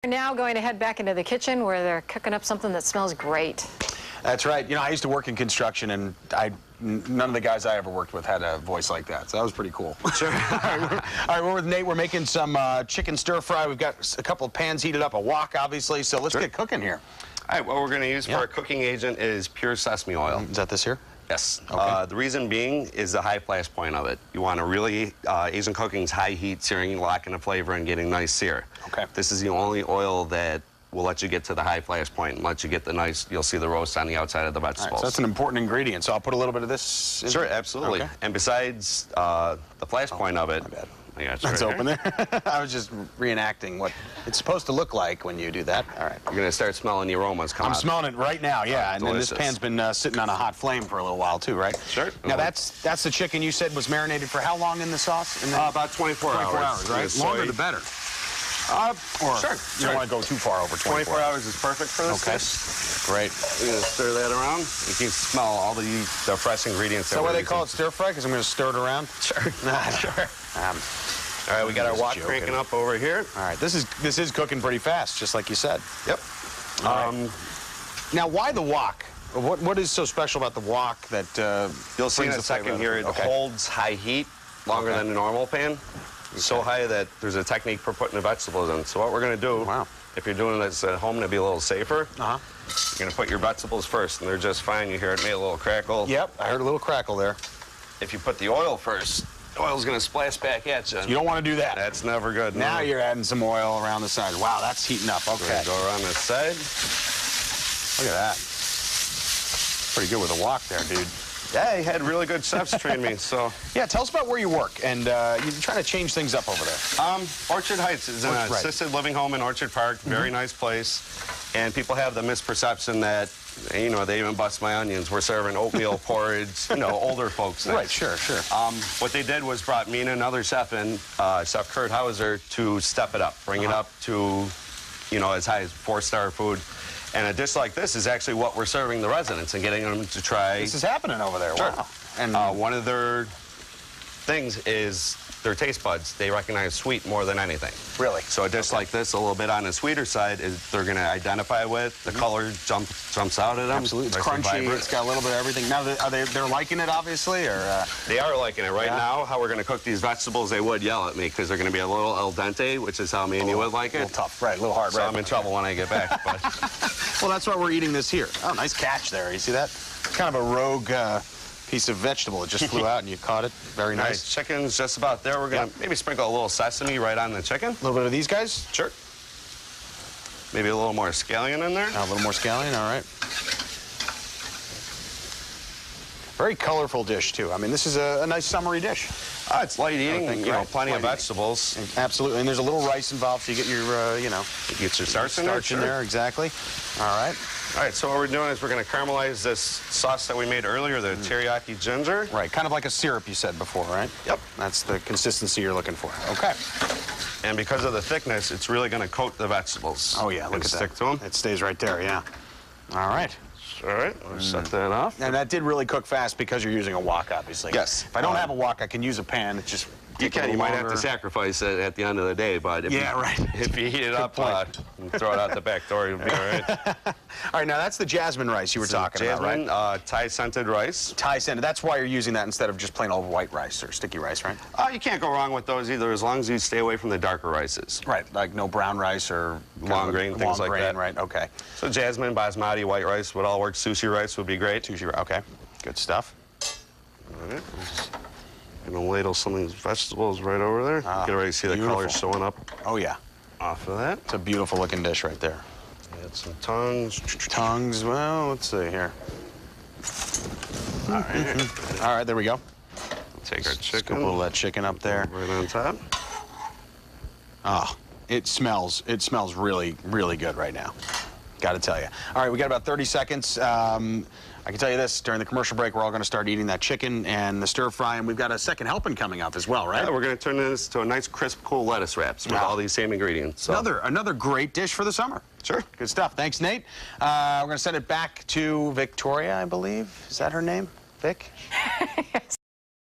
We're now going to head back into the kitchen where they're cooking up something that smells great. That's right. You know, I used to work in construction, and none of the guys I ever worked with had a voice like that, so that was pretty cool. Sure. All right, we're with Nate. We're making some chicken stir fry. We've got a couple of pans heated up, a wok, obviously, so let's get cooking here. All right, what we're going to use for our cooking agent is pure sesame oil. Is that this here? Yes. Okay. The reason being is the high flash point of it. You want to really, Asian cooking's high heat, searing, locking the flavor, and getting nice sear. Okay. This is the only oil that will let you get to the high flash point and let you get the nice, you'll see the roast on the outside of the vegetables. Right, so that's an important ingredient, so I'll put a little bit of this in. Sure, absolutely. Okay. And besides the flash point of it, my bad. I got you That's right open there. I was just reenacting what it's supposed to look like when you do that. All right. You're going to start smelling the aromas come out. I'm smelling it right now, yeah. And then this delicious. pan's been sitting on a hot flame for a little while, too, right? Sure. Now, that's the chicken you said was marinated for how long in the sauce? About 24 hours. 24 hours, right? With Longer soy. the better. Or Sure. You don't want to go too far over 24 hours is perfect for this Okay. dish. Great. We're going to stir that around. You can smell all the fresh ingredients. Is that why they call it stir fry? Because I'm going to stir it around? Sure. Sure. All right, we got our Just wok joking. cranking up over here. All right, this is cooking pretty fast, just like you said. Yep. Now, why the wok? What is so special about the wok that You'll see in brings a the flavor second out? here, it Okay. holds high heat longer than a normal pan. So high that there's a technique for putting the vegetables in. So what we're going to do, if you're doing this at home to be a little safer, you're going to put your vegetables first, and they're just fine. You hear it made a little crackle. Yep, I heard a little crackle there. If you put the oil first, the oil's going to splash back at you. You don't want to do that. That's never good. Now no. you're adding some oil around the side. Wow, that's heating up. Okay. Go around this side. Look at that. Pretty good with the wok there, dude. Yeah, he had really good chefs train me, so. Yeah, tell us about where you work, and you're trying to change things up over there. Orchard Heights is an assisted living home in Orchard Park. Very nice place. And people have the misperception that, you know, they even bust my onions. We're serving oatmeal porridge, you know, older folks things. Right, sure. What they did was brought me and another chef in, Chef Kurt Hauser, to step it up, bring it up to, you know, as high as 4-star food. And a dish like this is actually what we're serving the residents and getting them to try. This is happening over there. Sure. Wow. And one of their things is their taste buds. They recognize sweet more than anything. Really? So a dish like this, a little bit on the sweeter side, is they're going to identify with. The color jumps out at them. Absolutely. It's Nice and crunchy. vibrant. It's got a little bit of everything. Now, they're liking it, obviously, or? They are liking it. Right now, how we're going to cook these vegetables, they would yell at me because they're going to be a little al dente, which is how me and you would like it. A little tough, right, a little hard, So right. I'm in trouble when I get back. But Well, that's why we're eating this here. Oh, nice catch there. You see that? Kind of a rogue piece of vegetable. It just flew out and you caught it. Very nice. Chicken's just about there. We're going to maybe sprinkle a little sesame right on the chicken. A little bit of these guys? Sure. Maybe a little more scallion in there. A little more scallion, all right. Very colorful dish, too. I mean, this is a nice summery dish. It's light eating, you know, plenty of vegetables. Absolutely, and there's a little rice involved, so you get your, you know. You get your starch in there. Starch in there, exactly. All right. All right, so what we're doing is we're going to caramelize this sauce that we made earlier, the teriyaki ginger. Right, kind of like a syrup you said before, right? Yep. That's the consistency you're looking for. Okay. And because of the thickness, it's really going to coat the vegetables. Oh, yeah, look at that. Stick to them. It stays right there, yeah. All right. All right, we'll set that off. And that did really cook fast because you're using a wok, obviously. Yes. If I don't have a wok, I can use a pan. It just You can. You might have to sacrifice it at the end of the day, but if if you heat it up and throw it out the back door, you'll be all right. All right, now that's the jasmine rice you were talking about, right? Jasmine, Thai-scented rice. Thai-scented. That's why you're using that instead of just plain old white rice or sticky rice, right? You can't go wrong with those either, as long as you stay away from the darker rices. Right, like no brown rice or long grain, things like that. Right, okay. So jasmine, basmati, white rice would all work. Sushi rice would be great. Sushi rice, okay. Good stuff. All right. I'm gonna ladle some of these vegetables right over there. Get ready to see the color showing up. Oh, yeah. Off of that. It's a beautiful looking dish right there. Add some tongues. Tongues, well, let's see here. All right. All right, there we go. Take our chicken. Scoop a little of that chicken up there. Right on top. Oh, it smells really, really good right now. Got to tell you. All right, we got about 30 seconds. I can tell you this, during the commercial break, we're all going to start eating that chicken and the stir fry, and we've got a second helping coming up as well, right? Yeah, we're going to turn this to a nice, crisp, cool lettuce wraps with all these same ingredients. So. Another great dish for the summer. Sure. Good stuff. Thanks, Nate. We're going to send it back to Victoria, I believe. Is that her name? Vic?